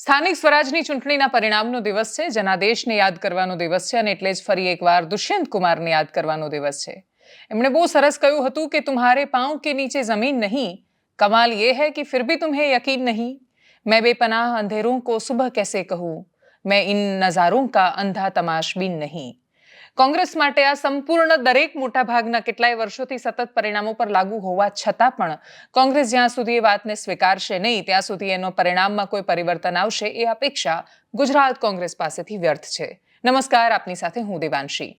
સ્થાનિક સ્વરાજની ચૂંટણીના પરિણામનો દિવસ છે, જનાદેશને યાદ કરવાનો દિવસ છે અને એટલે જ ફરી એકવાર દુષ્યંત કુમારને યાદ કરવાનો દિવસ છે। એમણે બહુ સરસ કહ્યું હતું કે तुम्हारे पांव के नीचे जमीन नहीं, कमाल ये है कि फिर भी तुम्हें यकीन नहीं, मैं बेपनाह अंधेरों को सुबह कैसे कहूं, मैं इन नजारों का अंधा तमाशबीन नहीं। કોંગ્રેસ માટે આ સંપૂર્ણ દરેક મોટા ભાગના કેટલાય વર્ષોથી સતત પરિણામો પર લાગુ હોવા છતાં પણ કોંગ્રેસ જ્યાં સુધી એ વાતને સ્વીકારશે નહીં ત્યાં સુધી એનો પરિણામમાં કોઈ પરિવર્તન આવશે એ અપેક્ષા ગુજરાત કોંગ્રેસ પાસેથી વ્યર્થ છે। નમસ્કાર, આપની સાથે હું દેવાંશી।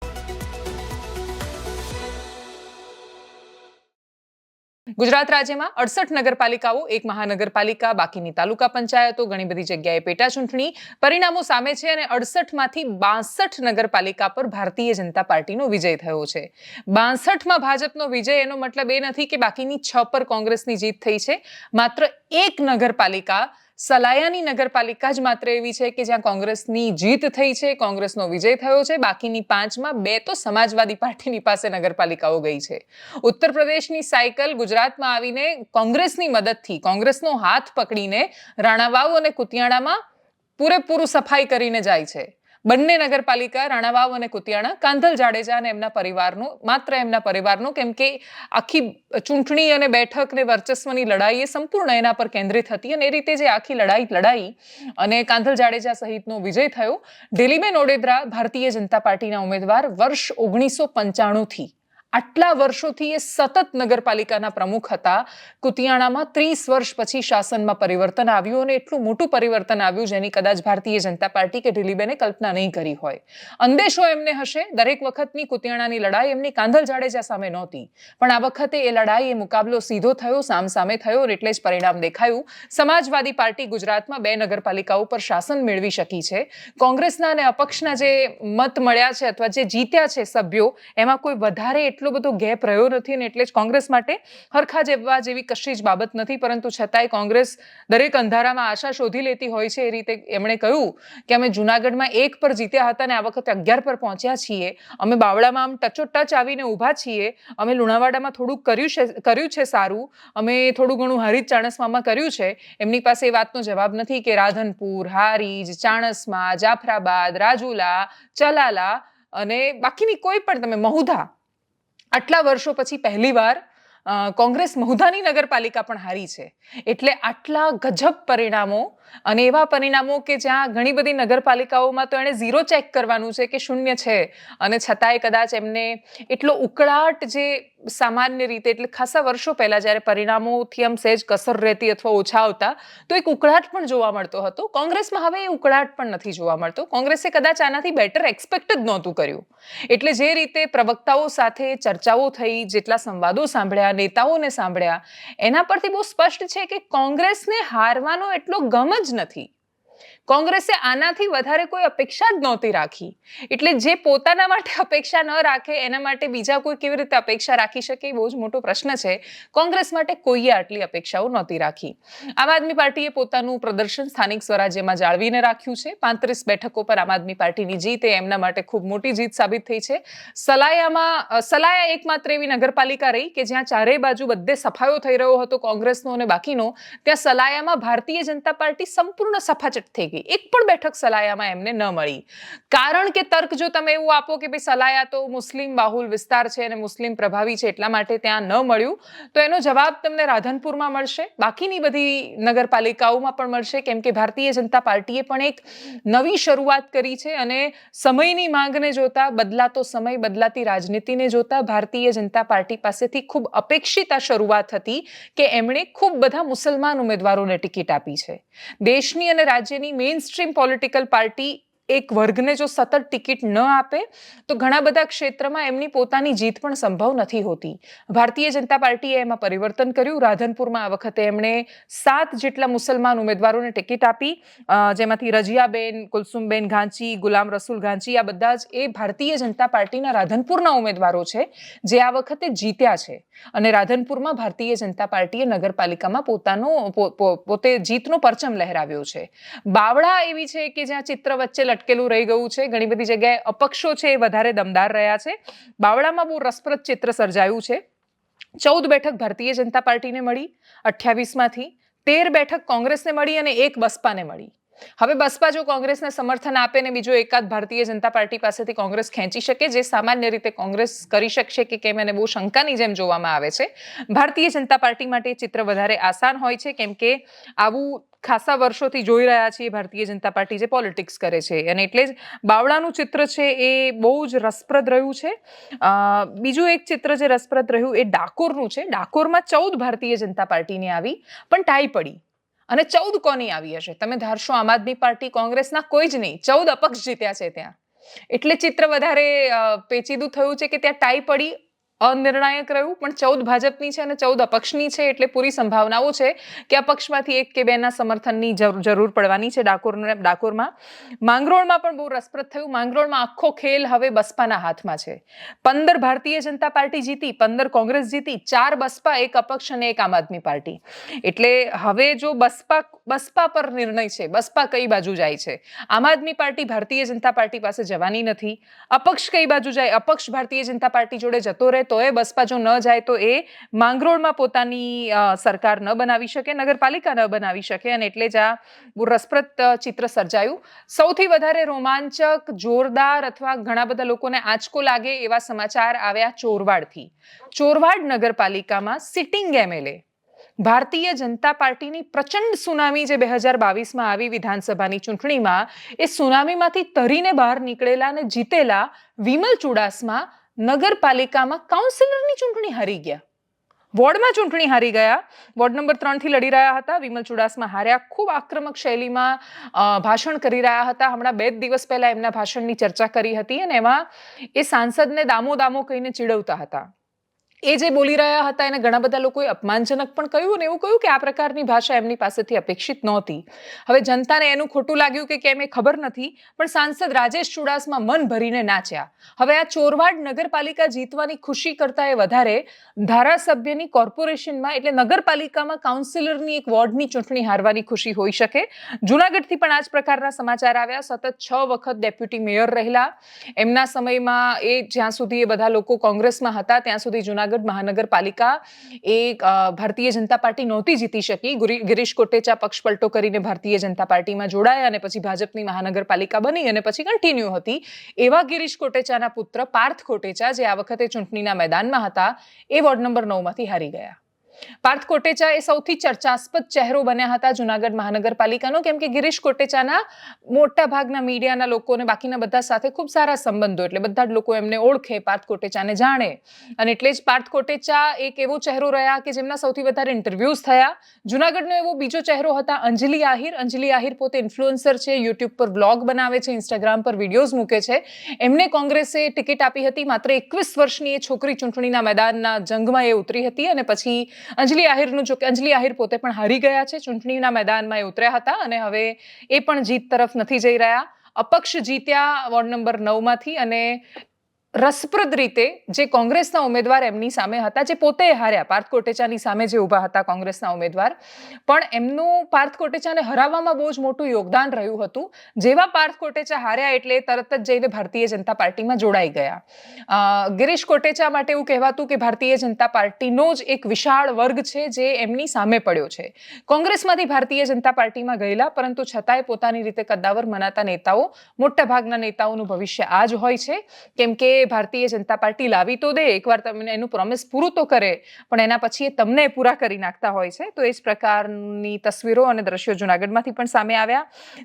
ગુજરાત રાજ્યમાં 68 નગરપાલિકાઓ, એક મહાનગરપાલિકા, બાકીની તાલુકા પંચાયતો, ઘણી બધી જગ્યાએ પેટા ચૂંટણી પરિણામો સામે છે અને 68માંથી 62 નગરપાલિકા પર ભારતીય જનતા પાર્ટીનો વિજય થયો છે। 62માં ભાજપનો વિજય એનો મતલબ એ નથી કે બાકીની 6 પર કોંગ્રેસની જીત થઈ છે। માત્ર એક નગરપાલિકા, સલાયાની નગરપાલિકા જ માત્ર એવી છે કે જ્યાં કોંગ્રેસની જીત થઈ છે, કોંગ્રેસનો વિજય થયો છે। બાકીની 5માં 2 તો સમાજવાદી પાર્ટીની પાસે નગરપાલિકાઓ ગઈ છે। ઉત્તર પ્રદેશની સાયકલ ગુજરાતમાં આવીને કોંગ્રેસની મદદથી, કોંગ્રેસનો હાથ પકડીને રાણાવાવ અને કુતિયાણામાં પૂરેપૂરું સફાઈ કરીને જાય છે। બંને નગરપાલિકા, રાણાવાવ અને કુતિયાણા, કાંધલ જાડેજા અને એમના પરિવારનો, માત્ર એમના પરિવારનો, કેમ કે આખી ચૂંટણી અને બેઠક ને વર્ચસ્વની લડાઈ એ સંપૂર્ણ એના પર કેન્દ્રિત હતી અને એ રીતે જે આખી લડાઈ અને કાંધલ જાડેજા સહિતનો વિજય થયો। ઢીલીબેન ઓડેદરા ભારતીય જનતા પાર્ટીના ઉમેદવાર, વર્ષ 1995થી આટલા વર્ષોથી એ સતત નગરપાલિકાના પ્રમુખ હતા। કુતિયાણામાં 30 વર્ષ પછી શાસનમાં પરિવર્તન આવ્યું અને એટલું મોટું પરિવર્તન આવ્યું જેની કદાચ ભારતીય જનતા પાર્ટી કે ઢીલીબેને કલ્પના નહીં કરી હોય। અંદેશો એમને હશે, દરેક વખતની કુતિયાણાની લડાઈ એમની કાંધલ જાડેજા સામે નહોતી, પણ આ વખતે એ લડાઈ, એ મુકાબલો સીધો થયો, સામસામે થયો એટલે જ પરિણામ દેખાયું। સમાજવાદી પાર્ટી ગુજરાતમાં 2 નગરપાલિકાઓ પર શાસન મેળવી શકી છે। કોંગ્રેસના અને અપક્ષના જે મત મળ્યા છે અથવા જે જીત્યા છે સભ્યો, એમાં કોઈ વધારે એટલો બધો ગેપ રહ્યો નથી અને એટલે જ કોંગ્રેસ માટે હરખા જેવા જેવી કશી જ બાબત નથી, પરંતુ છતાંય કોંગ્રેસ દરેક અંધારામાં આશા શોધી લેતી હોય છે। એ રીતે એમણે કહ્યું કે અમે જુનાગઢમાં 1 પર જીત્યા હતા અને આ વખતે 11 પર પહોંચ્યા છીએ। અમે બાવળામાં આમ ટચોટચ આવીને ઊભા છીએ। અમે લુણાવાડામાં થોડુંક કર્યું છે સારું, અમે થોડું ઘણું હારીજ ચાણસ્મામાં કર્યું છે। એમની પાસે એ વાતનો જવાબ નથી કે રાધનપુર, હારીજ, ચાણસ્મા, જાફરાબાદ, રાજુલા, ચલાલા અને બાકીની કોઈ પણ, તમે મહુધા, આટલા વર્ષો પછી પહેલીવાર કોંગ્રેસ મહુધાની નગરપાલિકા પણ હારી છે। એટલે આટલા ગજબ પરિણામો અને એવા પરિણામો કે જ્યાં ઘણી બધી નગરપાલિકાઓમાં તો એણે 0 ચેક કરવાનું છે કે 0 છે અને છતાંય કદાચ એમને એટલો ઉકળાટ, જે સામાન્ય રીતે, એટલે ખાસા વર્ષો પહેલા જ્યારે પરિણામોથી આમ સહેજ કસર રહેતી અથવા ઓછા આવતા તો એક ઉકળાટ પણ જોવા મળતો હતો। કોંગ્રેસમાં હવે એ ઉકળાટ પણ નથી જોવા મળતો। કોંગ્રેસે કદાચ આનાથી બેટર એક્સપેક્ટ જ નહોતું કર્યું। એટલે જે રીતે પ્રવક્તાઓ સાથે ચર્ચાઓ થઈ, જેટલા સંવાદો સાંભળ્યા, નેતાઓને સાંભળ્યા, એના પરથી બહુ સ્પષ્ટ છે કે કોંગ્રેસને હારવાનો એટલો ગમ જ નથી। કોંગ્રેસે આનાથી વધારે કોઈ અપેક્ષા જ નહોતી રાખી। એટલે જે પોતાના માટે અપેક્ષા ન રાખે એના માટે બીજા કોઈ કેવી રીતે અપેક્ષા રાખી શકે, એ બહુ જ મોટો પ્રશ્ન છે। કોંગ્રેસ માટે કોઈએ આટલી અપેક્ષાઓ નહોતી રાખી। આમ આદમી પાર્ટીએ પોતાનું પ્રદર્શન સ્થાનિક સ્વરાજ્યમાં જાળવીને રાખ્યું છે। 35 બેઠકો પર આમ આદમી પાર્ટીની જીત એ એમના માટે ખૂબ મોટી જીત સાબિત થઈ છે। સલાયા એકમાત્ર એવી નગરપાલિકા રહી કે જ્યાં ચારેય બાજુ બધે સફાયો થઈ રહ્યો હતો કોંગ્રેસનો અને બાકીનો, ત્યાં સલાયામાં ભારતીય જનતા પાર્ટી સંપૂર્ણ સફાચટ થઈ ગઈ। એક પણ બેઠક સલાયામાં એમને ન મળી। કારણ કે તર્ક જો તમે એવું આપો કે ભાઈ સલાયા તો મુસ્લિમ બાહુલ વિસ્તાર છે અને મુસ્લિમ પ્રભાવી છે એટલા માટે ત્યાં ન મળ્યું, તો એનો જવાબ તમને રાધનપુરમાં મળશે, બાકીની બધી નગરપાલિકાઓમાં પણ મળશે, કેમ કે ભારતીય જનતા પાર્ટીએ પણ એક નવી શરૂઆત કરી છે અને સમયની માંગને જોતા, બદલાતો સમય, બદલાતી રાજનીતિને જોતા ભારતીય જનતા પાર્ટી પાસેથી ખૂબ અપેક્ષિત આ શરૂઆત હતી કે એમણે ખૂબ બધા મુસલમાન ઉમેદવારોને ટિકિટ આપી છે। દેશની અને રાજ્યની મેઇન સ્ટ્રીમ પોલિટિકલ પાર્ટી એક વર્ગને જો સતત ટિકિટ ન આપે તો ઘણા બધા ક્ષેત્રમાં એમની પોતાની જીત પણ સંભવ નથી હોતી। ભારતીય જનતા પાર્ટીએ એમાં પરિવર્તન કર્યું। રાધનપુરમાં આ વખતે એમણે 7 જેટલા મુસલમાન ઉમેદવારોને ટિકિટ આપી, જેમાંથી રજિયાબેન, કુલસુમબેન ઘાંચી, ગુલામ રસૂલ ઘાંચી, આ બધા જ એ ભારતીય જનતા પાર્ટીના રાધનપુરના ઉમેદવારો છે જે આ વખતે જીત્યા છે। અને રાધનપુરમાં ભારતીય જનતા પાર્ટીએ નગરપાલિકામાં પોતે જીતનો પરચમ લહેરાવ્યો છે। બાવળા એવી છે કે જ્યાં ચિત્ર વચ્ચે લટકેલું રહી ગયું છે। ઘણી બધી જગ્યાએ અપક્ષો છે એ વધારે દમદાર રહ્યા છે। બાવળામાં બહુ રસપ્રદ ચિત્ર સર્જાયું છે। 14 બેઠક ભારતીય જનતા પાર્ટીને મળી 28માંથી, 13 બેઠક કોંગ્રેસને મળી અને 1 બસપાને મળી। હવે બસપા જો કોંગ્રેસને સમર્થન આપે ને બીજો એકાદ ભારતીય જનતા પાર્ટી પાસેથી કોંગ્રેસ ખેંચી શકે, જે સામાન્ય રીતે કોંગ્રેસ કરી શકશે કે કેમ એને બહુ શંકાની જેમ જોવામાં આવે છે. ભારતીય જનતા પાર્ટી માટે ચિત્ર વધારે આસાન હોય છે, કેમ કે આવું ખાસા વર્ષોથી જોઈ રહ્યા છીએ ભારતીય જનતા પાર્ટી જે પોલિટિક્સ કરે છે, અને એટલે જ બાવળાનું ચિત્ર છે એ બહુ જ રસપ્રદ રહ્યું છે. બીજું એક ચિત્ર જે રસપ્રદ રહ્યું એ ડાકોરનું છે. ડાકોરમાં 14 ભારતીય જનતા પાર્ટીને આવી, પણ ટાઈ પડી. અને 14 કોની આવી હશે? તમે ધારશો આમ આદમી પાર્ટી કોંગ્રેસના કોઈ જ નહીં, 14 અપક્ષ જીત્યા છે ત્યાં. એટલે ચિત્ર વધારે પેચીદું થયું છે કે ત્યાં ટાઈ પડી, અનિર્ણાયક રહ્યું, પણ 14 ભાજપની છે અને 14 અપક્ષની છે, એટલે પૂરી સંભાવનાઓ છે કે અપક્ષમાંથી એક કે બેના સમર્થનની જરૂર પડવાની છે ડાકોરમાં. માંગરોળમાં પણ બહુ રસપ્રદ થયું. માંગરોળમાં આખો ખેલ હવે બસપાના હાથમાં છે. 15 ભારતીય જનતા પાર્ટી જીતી, 15 કોંગ્રેસ જીતી, 4 બસપા, 1 અપક્ષ અને 1 આમ આદમી પાર્ટી. એટલે હવે જો બસપા પર નિર્ણય છે, બસપા કઈ બાજુ જાય છે. આમ આદમી પાર્ટી ભારતીય જનતા પાર્ટી પાસે જવાની નથી. અપક્ષ કઈ બાજુ જાય? અપક્ષ ભારતીય જનતા પાર્ટી જોડે જતો રહે તો એ બસપા જો ન જાય તો એ માંગરોળમાં પોતાની સરકાર ન બનાવી શકે, નગરપાલિકા ન બનાવી શકે, અને એટલે જ આ બહુ રસપ્રદ ચિત્ર સર્જાયું. સૌથી વધારે રોમાંચક, જોરદાર અથવા ઘણા બધા લોકોને આંચકો લાગે એવા સમાચાર આવ્યા ચોરવાડથી. ચોરવાડ નગરપાલિકામાં સિટિંગ એમએલએ ભારતીય જનતા પાર્ટીની પ્રચંડ સુનામી જે 2022માં આવી વિધાનસભાની ચૂંટણીમાં, એ સુનામીમાંથી તરીને બહાર નીકળેલા અને જીતેલા વિમલ ચુડાસમા નગરપાલિકામાં કાઉન્સિલરની ચૂંટણી હારી ગયા. વોર્ડમાં ચૂંટણી હારી ગયા. વોર્ડ નંબર 3 થી લડી રહ્યા હતા. વિમલ ચુડાસમા હાર્યા. ખૂબ આક્રમક શૈલીમાં ભાષણ કરી રહ્યા હતા. હમણાં 2 દિવસ પહેલા એમના ભાષણની ચર્ચા કરી હતી, અને એમાં એ સાંસદને દામો કહીને ચીડવતા હતા. એ જે બોલી રહ્યા હતા એને ઘણા બધા લોકોએ અપમાનજનક પણ કહ્યું, અને એવું કહ્યું કે આ પ્રકારની ભાષા એમની પાસેથી અપેક્ષિત નહોતી. હવે જનતાને એનું ખોટું લાગ્યું કે કેમ એ ખબર નથી, પણ સાંસદ રાજેશ ચુડાસમા મન ભરીને નાચ્યા. હવે આ ચોરવાડ નગરપાલિકા જીતવાની ખુશી કરતા એ વધારે ધારાસભ્યની કોર્પોરેશનમાં એટલે નગરપાલિકામાં કાઉન્સિલરની એક વોર્ડની ચૂંટણી હારવાની ખુશી હોઈ શકે. જૂનાગઢથી પણ આ જ પ્રકારના સમાચાર આવ્યા. સતત 6 વખત ડેપ્યુટી મેયર રહેલા. એમના સમયમાં જ્યાં સુધી એ બધા લોકો કોંગ્રેસમાં હતા ત્યાં સુધી જૂનાગઢ મહાનગરપાલિકા એ ભારતીય જનતા પાર્ટી નહોતી જીતી શકી. ગિરીશ કોટેચા પક્ષ પલટો કરીને ભારતીય જનતા પાર્ટીમાં જોડાયા અને પછી ભાજપની મહાનગરપાલિકા બની અને પછી કન્ટિન્યુ હતી. એવા ગિરીશ કોટેચાના પુત્ર પાર્થ કોટેચા, જે આ વખતે ચૂંટણીના મેદાનમાં હતા, એ વોર્ડ નંબર 9 માંથી હારી ગયા. પાર્થ કોટેચા એ સૌથી ચર્ચાસ્પદ ચહેરો બન્યા હતા જૂનાગઢ મહાનગરપાલિકાનો, કેમ કે ગિરીશ કોટેચાના મોટા ભાગના મીડિયાના લોકોને બાકીના બધા સાથે ખૂબ સારા સંબંધો, એટલે બધા જ લોકો એમને ઓળખે, પાર્થ કોટેચાને જાણે, અને એટલે જ પાર્થ કોટેચા એક એવો ચહેરો રહ્યા કે જેમના સૌથી વધારે ઇન્ટરવ્યુઝ થયા. જૂનાગઢનો એવો બીજો ચહેરો હતા અંજલિ આહિર. અંજલિ આહિર પોતે ઇન્ફ્લુએન્સર છે, યુટ્યુબ પર બ્લોગ બનાવે છે, ઇન્સ્ટાગ્રામ પર વિડીયોઝ મૂકે છે. એમને કોંગ્રેસે ટિકિટ આપી હતી. માત્ર 21 વર્ષની એ છોકરી ચૂંટણીના મેદાનના જંગમાં એ ઉતરી હતી, અને પછી અંજલિ આહિરનું, જો કે અંજલિ આહિર પોતે પણ હારી ગયા છે, ચૂંટણીના મેદાનમાં એ ઉતર્યા હતા અને હવે એ પણ જીત તરફ નથી જઈ રહ્યા. અપક્ષ જીત્યા વોર્ડ નંબર 9 માંથી, અને રસપ્રદ રીતે જે કોંગ્રેસના ઉમેદવાર એમની સામે હતા, જે પોતે હાર્યા, પાર્થ કોટેચાની સામે જે ઊભા હતા કોંગ્રેસના ઉમેદવાર, પણ એમનું પાર્થ કોટેચાને હરાવવામાં બહુ જ મોટું યોગદાન રહ્યું હતું. જેવા પાર્થ કોટેચા હાર્યા એટલે તરત જ જઈને ભારતીય જનતા પાર્ટીમાં જોડાઈ ગયા. ગિરીશ કોટેચા માટે એવું કહેવાતું કે ભારતીય જનતા પાર્ટીનો જ એક વિશાળ વર્ગ છે જે એમની સામે પડ્યો છે. કોંગ્રેસમાંથી ભારતીય જનતા પાર્ટીમાં ગયેલા, પરંતુ છતાંય પોતાની રીતે કદ્દાવર મનાતા નેતાઓ, મોટા ભાગના નેતાઓનું ભવિષ્ય આ જ હોય છે, કેમ કે ભારતીય જનતા પાર્ટી લાવી તો દે, એકવાર તમને એનું પ્રોમિસ પૂરું તો કરે, પણ એના પછી એ તમને પૂરા કરી નાખતા હોય છે. તો એ જ પ્રકારની તસવીરો અને દ્રશ્યો જૂનાગઢમાંથી પણ સામે આવ્યા.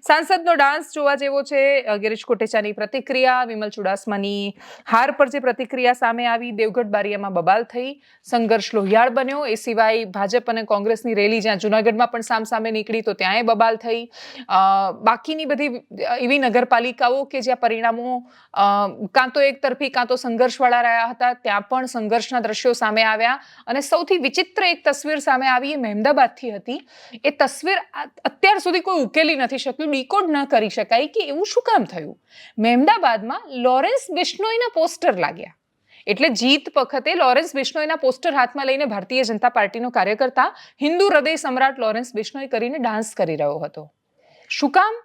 સાંસદનો ડાન્સ જોવા જેવો છે. ગિરીશ કોટેચાની પ્રતિક્રિયા, વિમલ ચુડાસમાની હાર પર જે પ્રતિક્રિયા સામે આવી, દેવગઢ બારિયામાં બબાલ થઈ, સંઘર્ષ લોહિયાળ બન્યો. એ સિવાય ભાજપ અને કોંગ્રેસની રેલી જ્યાં જૂનાગઢમાં પણ સામસામે નીકળી તો ત્યાંય બબાલ થઈ. બાકીની બધી એવી નગરપાલિકાઓ કે જ્યાં પરિણામો કાં તો એક તરફી કાં તો સંઘર્ષવાળા રહ્યા હતા, ત્યાં પણ સંઘર્ષના દ્રશ્યો સામે આવ્યા. અને સૌથી વિચિત્ર એક તસવીર સામે આવી, એ મહેમદાબાદથી હતી. એ તસવીર અત્યાર સુધી કોઈ ઉકેલી નથી શક્યું, ડીકોડ ન કરી શકાય કે એવું શું કામ થયું. મહેમદાબાદમાં લોરેન્સ બિશ્નોઈના પોસ્ટર લાગ્યા. એટલે જીત વખતે લોરેન્સ બિશ્નોઈના પોસ્ટર હાથમાં લઈને ભારતીય જનતા પાર્ટીનો કાર્યકર્તા હિન્દુ હૃદય સમ્રાટ લોરેન્સ બિશ્નોઈ કરીને ડાન્સ કરી રહ્યો હતો. શું કામ?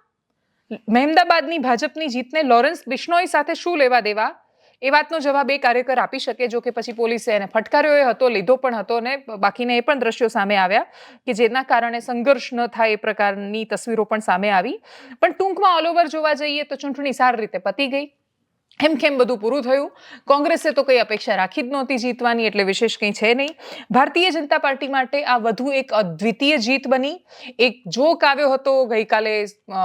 મહેમદાબાદની ભાજપની જીતને લોરેન્સ બિશ્નોઈ સાથે શું લેવા દેવા? એ વાતનો જવાબ એ કાર્યકર આપી શકે, જો કે પછી પોલીસે એને ફટકાર્યો એ હતો, લીધો પણ હતો, ને બાકીના એ પણ દ્રશ્યો સામે આવ્યા કે જેના કારણે સંઘર્ષ ન થાય એ પ્રકારની તસવીરો પણ સામે આવી. પણ ટૂંકમાં ઓલ ઓવર જોવા જઈએ તો ચૂંટણી સારી રીતે પતી ગઈ. હેમખેમ બધું પૂરું થયું. કોંગ્રેસે તો કંઈ અપેક્ષા રાખી જ નહોતી જીતવાની, એટલે વિશેષ કંઈ છે નહીં. ભારતીય જનતા પાર્ટી માટે આ વધુ એક અદ્વિતીય જીત બની. એક જોક આવ્યો હતો ગઈકાલે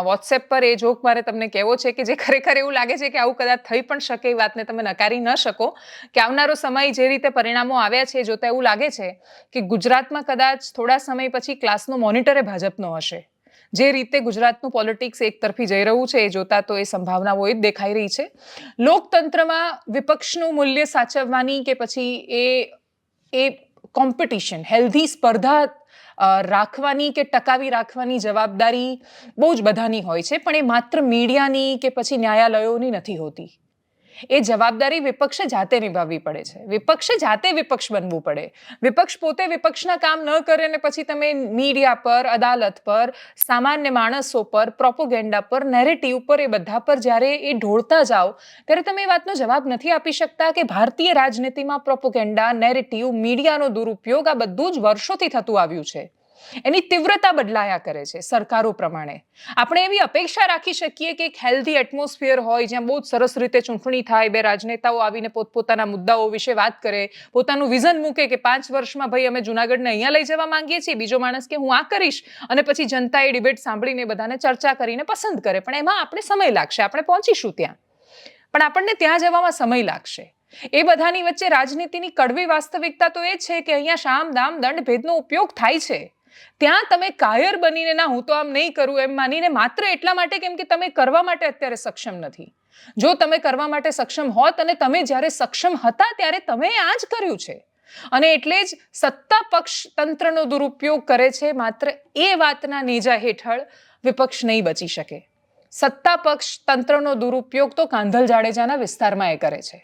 વોટ્સએપ પર, એ જોક મારે તમને કહેવો છે કે જે ખરેખર એવું લાગે છે કે આવું કદાચ થઈ પણ શકે, એ વાતને તમે નકારી ન શકો કે આવનારો સમય જે રીતે પરિણામો આવ્યા છે જોતા એવું લાગે છે કે ગુજરાતમાં કદાચ થોડા સમય પછી ક્લાસનો મોનિટરે ભાજપનો હશે. જે રીતે ગુજરાતનું પોલિટિક્સ એક તરફી જઈ રહ્યું છે એ જોતા તો એ સંભાવનાઓ જ દેખાઈ રહી છે. લોકતંત્રમાં વિપક્ષનું મૂલ્ય સાચવવાની કે પછી એ કોમ્પિટિશન, હેલ્ધી સ્પર્ધા રાખવાની કે ટકાવી રાખવાની જવાબદારી બહુ જ બધાની હોય છે, પણ એ માત્ર મીડિયાની કે પછી ન્યાયાલયોની નથી હોતી. એ જવાબદારી વિપક્ષે જાતે નિભાવવી પડે છે. વિપક્ષે જાતે વિપક્ષ બનવું પડે. વિપક્ષ પોતે વિપક્ષના કામ ન કરે ને પછી તમે મીડિયા પર, અદાલત પર, સામાન્ય માણસો પર, પ્રોપોગેન્ડા પર, નેરેટિવ પર, એ બધા પર જ્યારે એ ઢોળતા જાઓ ત્યારે તમે એ વાતનો જવાબ નથી આપી શકતા કે ભારતીય રાજનીતિમાં પ્રોપોગેન્ડા, નેરેટિવ, મીડિયાનો દુરુપયોગ આ બધું જ વર્ષોથી થતું આવ્યું છે. એની તીવ્રતા બદલાયા કરે છે સરકારો પ્રમાણે. આપણે એવી અપેક્ષા રાખી શકીએ કે એક હેલ્ધી એટમોસ્ફિયર હોય જ્યાં બહુ સરસ રીતે ચૂંટણી થાય, બે રાજનેતાઓ આવીને પોતપોતાના મુદ્દાઓ વિશે વાત કરે, પોતાનું વિઝન મૂકે કે 5 વર્ષમાં ભાઈ અમે જુનાગઢને અહીંયા લઈ જવા માંગીએ છીએ, બીજો માણસ કે હું આ કરીશ, અને પછી જનતા એ ડિબેટ સાંભળીને બધાને ચર્ચા કરીને પસંદ કરે. પણ એમાં આપણે સમય લાગશે, આપણે પહોંચીશું ત્યાં, પણ આપણને ત્યાં જવામાં સમય લાગશે. એ બધાની વચ્ચે રાજનીતિની કડવી વાસ્તવિકતા તો એ છે કે અહીંયા શામ, દામ, દંડ, ભેદનો ઉપયોગ થાય છે. ત્યાં તમે કાયર બનીને ના હું તો આમ નહીં કરું એમ માનીને માત્ર એટલા માટે કેમ કે તમે કરવા માટે અત્યારે સક્ષમ નથી. જો તમે કરવા માટે સક્ષમ હોત અને તમે જ્યારે સક્ષમ હતા ત્યારે તમે આ જ કર્યું છે. અને એટલે જ સત્તા પક્ષ તંત્રનો દુરુપયોગ કરે છે. માત્ર એ વાતના નેજા હેઠળ વિપક્ષ નહીં બચી શકે. સત્તા પક્ષ તંત્રનો દુરુપયોગ તો કાંધલ જાડેજાના વિસ્તારમાં એ કરે છે.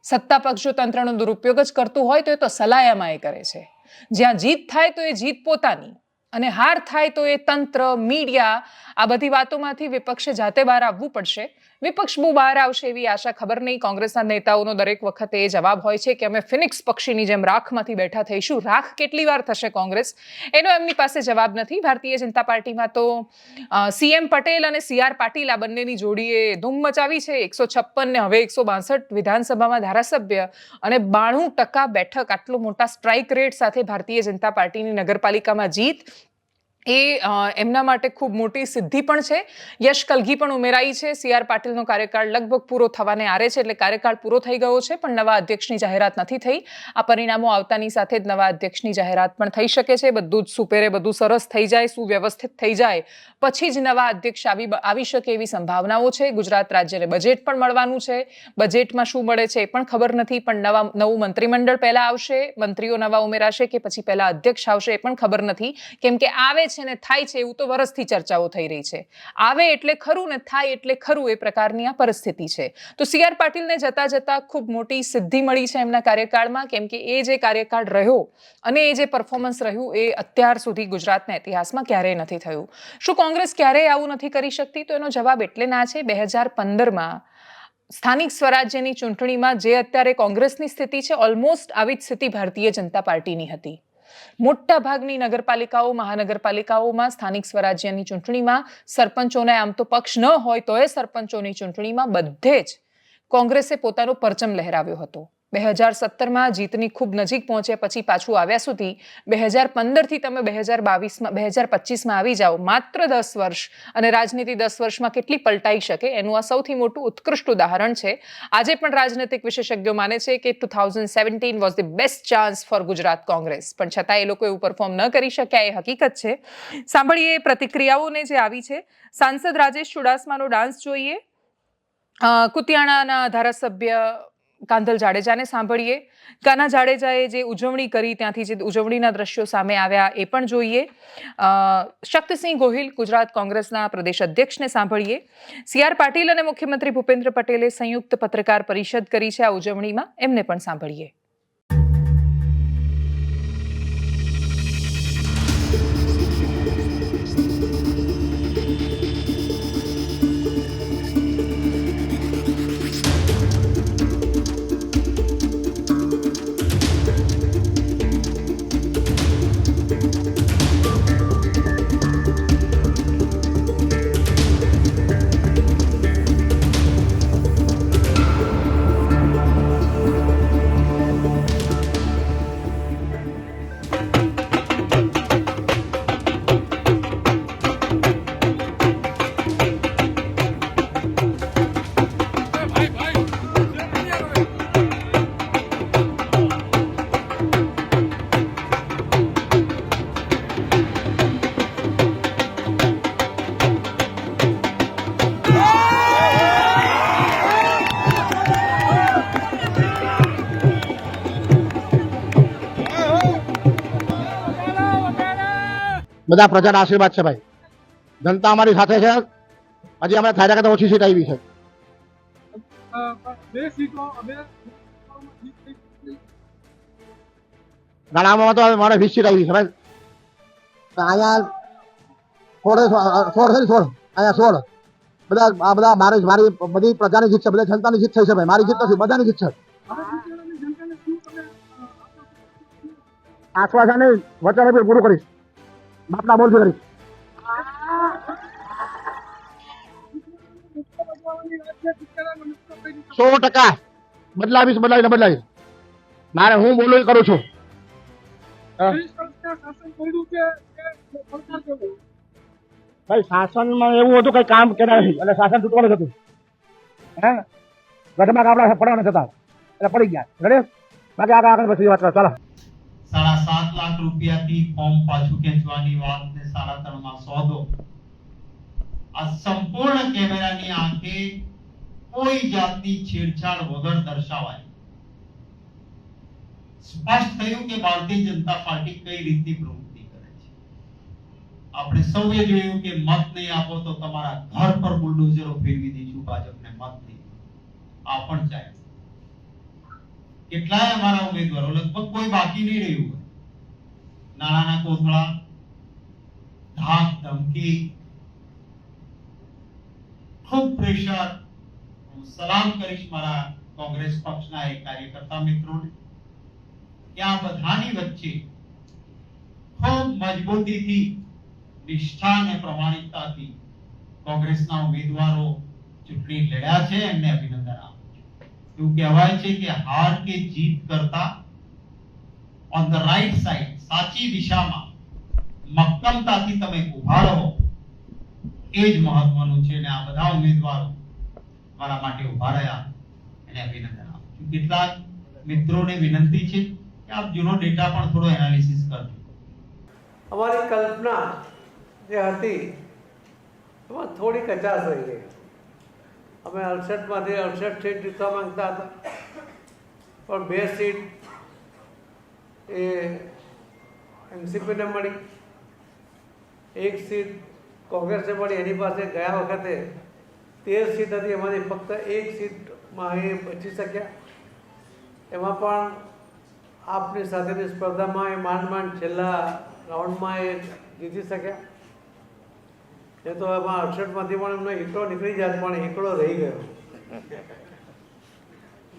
સત્તા પક્ષ જો તંત્રનો દુરુપયોગ જ કરતું હોય તો એ તો સલાયામાં એ કરે છે. જ્યાં જીત થાય તો એ જીત પોતાની અને હાર થાય તો એ તંત્ર, મીડિયા, આ બધી વાતોમાંથી વિપક્ષે જાતે બહાર આવવું પડશે. વિપક્ષ બહુ બહાર આવશે એવી આશા ખબર નહીં. કોંગ્રેસના નેતાઓનો દરેક વખતે એ જવાબ હોય છે કે અમે ફિનિક્સ પક્ષીની જેમ રાખમાંથી બેઠા થઈશું. રાખ કેટલી વાર થશે કોંગ્રેસ, એનો એમની પાસે જવાબ નથી. ભારતીય જનતા પાર્ટીમાં તો CM પટેલ અને CR પાટીલ આ બંનેની જોડીએ ધૂમ મચાવી છે. 156 ને હવે 162 વિધાનસભામાં ધારાસભ્ય અને 92% બેઠક, આટલો મોટા સ્ટ્રાઇક રેટ સાથે ભારતીય જનતા પાર્ટીની નગરપાલિકામાં જીત એ એમના માટે ખૂબ મોટી સિદ્ધિ પણ છે. યશ કલગી પણ ઉમેરાઈ છે. CR પાટીલનો કાર્યકાળ લગભગ પૂરો થવાને આરે છે, એટલે કાર્યકાળ પૂરો થઈ ગયો છે, પણ નવા અધ્યક્ષની જાહેરાત નથી થઈ. આ પરિણામો આવતાની સાથે જ નવા અધ્યક્ષની જાહેરાત પણ થઈ શકે છે. બધું જ સુપેરે, બધું સરસ થઈ જાય, સુવ્યવસ્થિત થઈ જાય પછી જ નવા અધ્યક્ષ આવી શકે એવી સંભાવનાઓ છે. ગુજરાત રાજ્યને બજેટ પણ મળવાનું છે. બજેટમાં શું મળે છે એ પણ ખબર નથી, પણ નવું મંત્રીમંડળ પહેલા આવશે, મંત્રીઓ નવા ઉમેરાશે કે પછી પહેલા અધ્યક્ષ આવશે એ પણ ખબર નથી. કેમ કે આવે છે ને થાય છે એવું તો વર્ષથી ચર્ચાઓ થઈ રહી છે. આવે એટલે ખરું ને થાય એટલે ખરું, એ પ્રકારની આ પરિસ્થિતિ છે. તો CR પાટીલને જતા જતા ખૂબ મોટી સિદ્ધિ મળી છે એમના કાર્યકાળમાં, કેમ કે એ જે કાર્યકાળ રહ્યો અને એ જે પરફોર્મન્સ રહ્યું એ અત્યાર સુધી ગુજરાતના ઇતિહાસમાં ક્યારેય નથી થયું. શું કોંગ્રેસ ક્યારેય આવું નથી કરી શકતી? તો એનો જવાબ એટલે ના છે. 2015માં સ્થાનિક સ્વરાજ્યની ચૂંટણીમાં જે અત્યારે કોંગ્રેસની સ્થિતિ છે, ઓલમોસ્ટ આવી જ સ્થિતિ ભારતીય જનતા પાર્ટીની હતી. મોટા ભાગની નગરપાલિકાઓ, મહાનગરપાલિકાઓમાં સ્થાનિક સ્વરાજ્યની ચૂંટણીમાં સરપંચોને આમ તો પક્ષ ન હોય તો એ સરપંચોની ચૂંટણીમાં બધે જ કોંગ્રેસે પોતાનો પરચમ લહેરાવ્યો હતો. 2017માં જીતની ખૂબ નજીક પહોંચ્યા પછી પાછું આવ્યા સુધી 2015થી તમે 2025માં આવી જાઓ, માત્ર 10 વર્ષ, અને રાજનીતિ 10 વર્ષમાં કેટલી પલટાઈ શકે એનું આ સૌથી મોટું ઉત્કૃષ્ટ ઉદાહરણ છે. આજે પણ રાજનૈતિક વિશેષજ્ઞો માને છે કે 2017 was the best chance for Gujarat Congress, પણ છતાં એ લોકો એવું પરફોર્મ ન કરી શક્યા, એ હકીકત છે. સાંભળીએ પ્રતિક્રિયાઓને જે આવી છે. સાંસદ રાજેશ ચુડાસમાનો ડાન્સ જોઈએ. કુતિયાણાના ધારાસભ્ય કાંધલ જાડેજાને સાંભળીએ. કાના જાડેજાએ જે ઉજવણી કરી ત્યાંથી જે ઉજવણીના દ્રશ્યો સામે આવ્યા એ પણ જોઈએ. શક્તિસિંહ ગોહિલ ગુજરાત કોંગ્રેસના પ્રદેશ અધ્યક્ષને સાંભળીએ. CR પાટીલ અને મુખ્યમંત્રી ભૂપેન્દ્ર પટેલે સંયુક્ત પત્રકાર પરિષદ કરી છે આ ઉજવણીમાં, એમને પણ સાંભળીએ. બધા પ્રજાના આશીર્વાદ છે ભાઈ. જનતા અમારી સાથે છે. હજી અમે ધાર્યા કરતા ઓછી સીટ આવી છે. નાણામાં તો મારે 20 સીટ આવી છે ભાઈ. અહીંયા 16 અહીંયા 16 બધા આ બધા મારી બધી પ્રજાની જીત છે, બધા જનતાની જીત થઈ છે ભાઈ. મારી જીત નથી, બધાની જીત છે. આશ્વાસન નહીં, વચન પૂરું કરીશ. બાપના બોલથી કરીશ. બદલાવીશ. મારે હું બોલું એ કરું છું. ભાઈ શાસનમાં એવું હતું કઈ કામ કર્યા નથી એટલે શાસન તૂટવાનું હતું. ગઢમાં આપડા પડવાના થતા એટલે પડી ગયા. બાકી આગળ પછી વાત કરો. ચાલો. 7.5 લાખ રૂપિયાથી ફોર્મ પાછું ખેંચવાની વાત ને 3.5 માં સોદો, આ સંપૂર્ણ કેમેરાની આંખે કોઈ જાતની છેડછાડ વગર દર્શાવાય. સ્પષ્ટ થયું કે ભારતીય જનતા પાર્ટી કઈ રીતની પ્રવૃત્તિ કરે છે. આપણે સૌએ જોયું કે મત નહીં આપો તો તમારા ઘર પર બુલડોઝરો ફેરવી દઈશું, ભાજપને મત નહીં. આ પણ ચાલે. કેટલાય અમારા ઉમેદવારો, લગભગ કોઈ બાકી નહીં રહ્યું હોય, નાણાના કોથળા, ધાક ધમકી, ખૂબ પ્રેશર. હું સલામ કરીશ મારા કોંગ્રેસ પક્ષના એક કાર્યકર્તા મિત્રોને કે આ બધાની વચ્ચે ખૂબ મજબૂતીથી, નિષ્ઠા અને પ્રમાણિકતાથી કોંગ્રેસના ઉમેદવારો ચૂંટણી લડ્યા છે. એમને અભિનંદન આપું. એવું કહેવાય છે કે હાર કે જીત કરતા ઓન ધ રાઈટ સાઈડ, સાચી દિશામાં મક્કમતાથી તમે ઉભા રહો એ જ મહત્વનું છે. અને આ બધા ઉમેદવારો મારા માટે ઉભા રહ્યા, એને અભિનંદન આપું છું. કેટલાક મિત્રોને વિનંતી છે કે આપ જૂનો ડેટા પણ થોડો એનાલિસિસ કરજો. અમારી કલ્પના જે હતી એમાં થોડી કચાશ રહી ગઈ. અમે 68માંથી 68 સીટ જીતવા માંગતા હતા, પણ 2 સીટ એ એનસીપીને મળી, 1 સીટ કોંગ્રેસને મળી. એની પાસે ગયા વખતે 13 સીટ હતી, એમાંથી ફક્ત 1 સીટમાં એ બચી શક્યા. એમાં પણ આપની સાથેની સ્પર્ધામાં એ માંડ છેલ્લા રાઉન્ડમાં એ જીતી શક્યા. એ તો એમાં 68માંથી પણ એમનો એકડો નીકળી જાય, પણ એકડો રહી ગયો.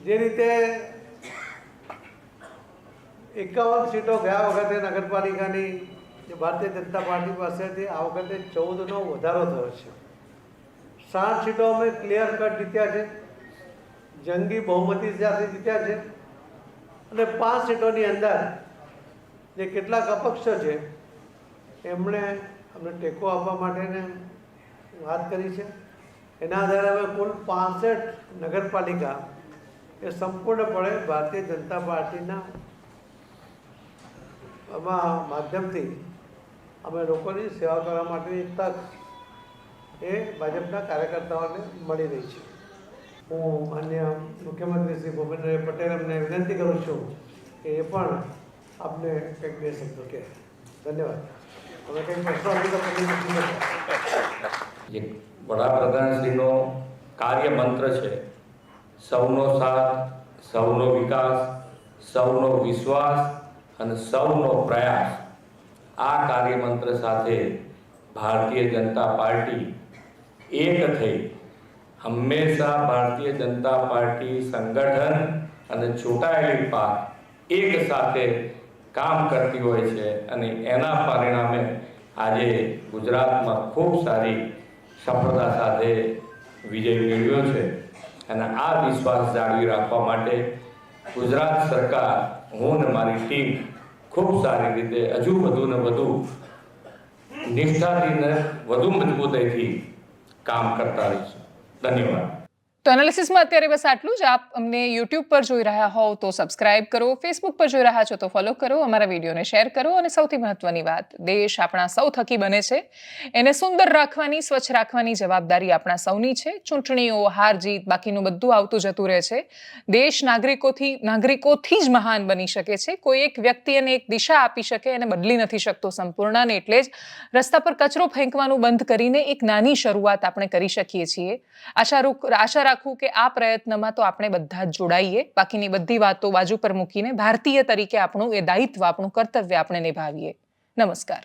જે રીતે 51 સીટો ગયા વખતે નગરપાલિકાની જે ભારતીય જનતા પાર્ટી પાસેથી આ વખતે 14નો વધારો થયો છે. 7 સીટો અમે ક્લિયર કટ જીત્યા છે, જંગી બહુમતી સાથે જીત્યા છે. અને 5 સીટોની અંદર જે કેટલાક અપક્ષ છે એમણે અમને ટેકો આપવા માટેને વાત કરી છે. એના આધારે અમે કુલ 65 નગરપાલિકા એ સંપૂર્ણપણે ભારતીય જનતા પાર્ટીના માધ્યમથી અમે લોકોની સેવા કરવા માટેની તક એ ભાજપના કાર્યકર્તાઓને મળી રહી છે. હું માન્ય મુખ્યમંત્રી શ્રી ભૂપેન્દ્રભાઈ પટેલ એમને વિનંતી કરું છું કે એ પણ આપને કંઈક 2 શબ્દો કહે. ધન્યવાદ. હવે કંઈક પ્રશ્નો જે વડાપ્રધાનશ્રીનો કાર્ય મંત્ર છે, સૌનો સાથ, સૌનો વિકાસ, સૌનો વિશ્વાસ અને સૌનો પ્રયાસ. આ કાર્ય મંત્ર સાથે ભારતીય જનતા પાર્ટી એક થઈ હંમેશા ભારતીય જનતા પાર્ટી સંગઠન અને ચૂંટાયેલી પાંખ એક સાથે કામ કરતી હોય છે. અને એના પરિણામે આજે ગુજરાતમાં ખૂબ સારી સફળતા સાથે વિજય મેળવ્યો છે. અને આ વિશ્વાસ જાળવી રાખવા માટે ગુજરાત સરકાર, હું ને મારી ટીમ ખૂબ સારી રીતે હજુ વધુ ને વધુ નિષ્ઠાથી ને વધુ મજબૂતાઈથી કામ કરતા રહીશું. ધન્યવાદ. તો એનાલિસિસમાં અત્યારે બસ આટલું જ. આપ અમને યુટ્યુબ પર જોઈ રહ્યા હોવ તો સબસ્ક્રાઇબ કરો, ફેસબુક પર જોઈ રહ્યા છો તો ફોલો કરો, અમારા વિડીયોને શેર કરો અને સૌથી મહત્વની વાત, દેશ આપણા સૌ થકી બને છે, એને સુંદર રાખવાની, સ્વચ્છ રાખવાની જવાબદારી આપણા સૌની છે. ચૂંટણીઓ, હાર જીત, બાકીનું બધું આવતું જતું રહે છે. દેશ નાગરિકોથી જ મહાન બની શકે છે. કોઈ એક વ્યક્તિ એને એક દિશા આપી શકે, એને બદલી નથી શકતો સંપૂર્ણ, અને એટલે જ રસ્તા પર કચરો ફેંકવાનું બંધ કરીને એક નાની શરૂઆત આપણે કરી શકીએ છીએ. આશા રાખું કે આ પ્રયત્નમાં તો આપણે બધા જ જોડાઈએ. બાકીની બધી વાતો બાજુ પર મૂકીને ભારતીય તરીકે આપણું એ દાયિત્વ, આપણું કર્તવ્ય આપણે નિભાવીએ. નમસ્કાર.